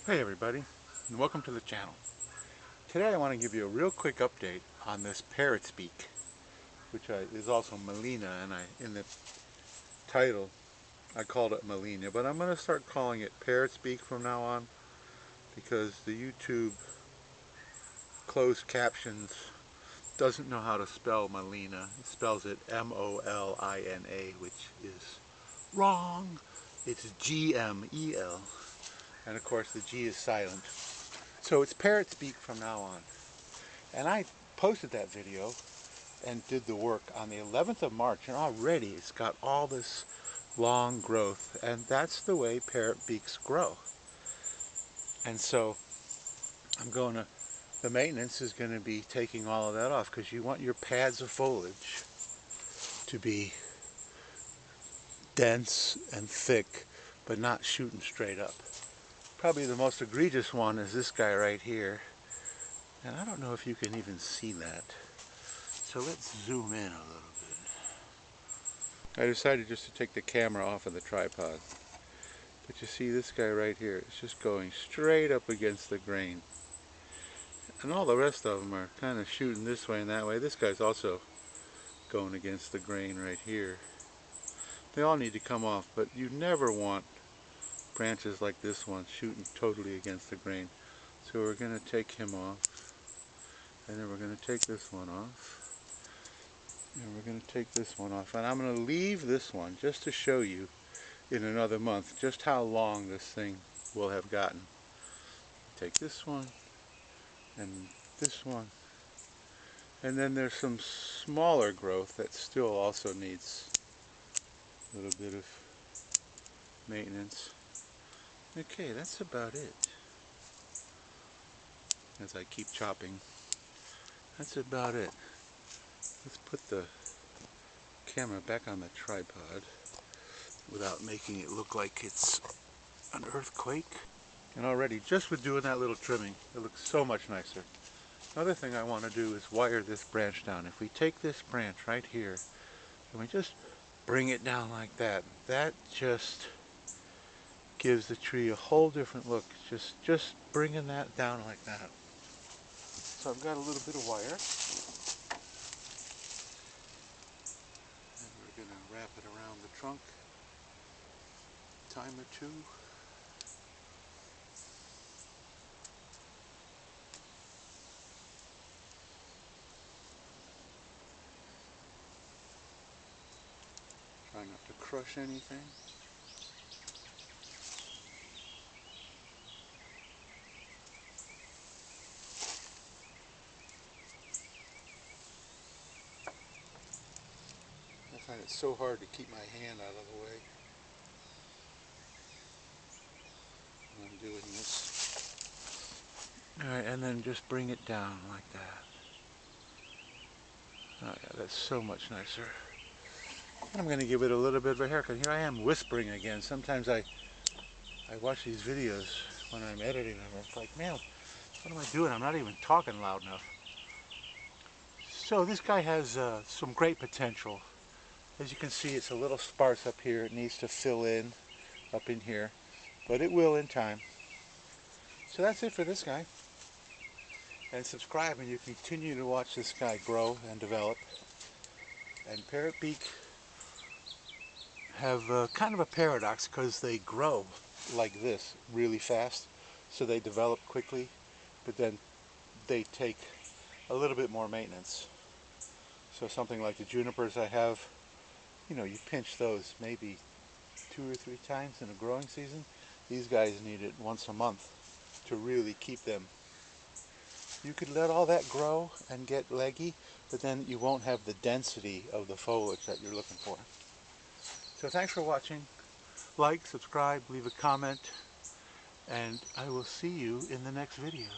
Hey everybody, and welcome to the channel. Today I want to give you a real quick update on this Parrot's Beak, which is also Melina, and in the title I called it Melina, but I'm going to start calling it Parrot's Beak from now on because the YouTube closed captions doesn't know how to spell Melina. It spells it M-O-L-I-N-A, which is wrong. It's G-M-E-L, and of course the G is silent. So it's Parrot's Beak from now on. And I posted that video and did the work on the 11th of March, and already it's got all this long growth, and that's the way parrot beaks grow. And so the maintenance is going to be taking all of that off, because you want your pads of foliage to be dense and thick, but not shooting straight up. Probably the most egregious one is this guy right here. And I don't know if you can even see that. So let's zoom in a little bit. I decided just to take the camera off of the tripod. But you see this guy right here, it's just going straight up against the grain. And all the rest of them are kind of shooting this way and that way. This guy's also going against the grain right here. They all need to come off, but you never want branches like this one shooting totally against the grain. So we're going to take him off, and then we're going to take this one off, and we're going to take this one off, and I'm going to leave this one just to show you in another month just how long this thing will have gotten. Take this one and this one, and then there's some smaller growth that still also needs a little bit of maintenance. Okay, that's about it. As I keep chopping, that's about it. Let's put the camera back on the tripod without making it look like it's an earthquake. And already, just with doing that little trimming, it looks so much nicer. Another thing I want to do is wire this branch down. If we take this branch right here and we just bring it down like that, that just gives the tree a whole different look. Just bringing that down like that. So I've got a little bit of wire, and we're going to wrap it around the trunk a time or two. Try not to crush anything. I find it so hard to keep my hand out of the way when I'm doing this. Alright, and then just bring it down like that. Oh yeah, that's so much nicer. I'm going to give it a little bit of a haircut. Here I am whispering again. Sometimes I watch these videos when I'm editing them. It's like, man, what am I doing? I'm not even talking loud enough. So this guy has some great potential. As you can see, it's a little sparse up here. It needs to fill in up in here, but it will in time. So that's it for this guy. And subscribe and you continue to watch this guy grow and develop. And Parrot Beak have kind of a paradox, because they grow like this really fast, so they develop quickly, but then they take a little bit more maintenance. So something like the junipers I have, you pinch those maybe 2 or 3 times in a growing season. These guys need it once a month to really keep them. You could let all that grow and get leggy, but then you won't have the density of the foliage that you're looking for. So thanks for watching. Like, subscribe, leave a comment, and I will see you in the next video.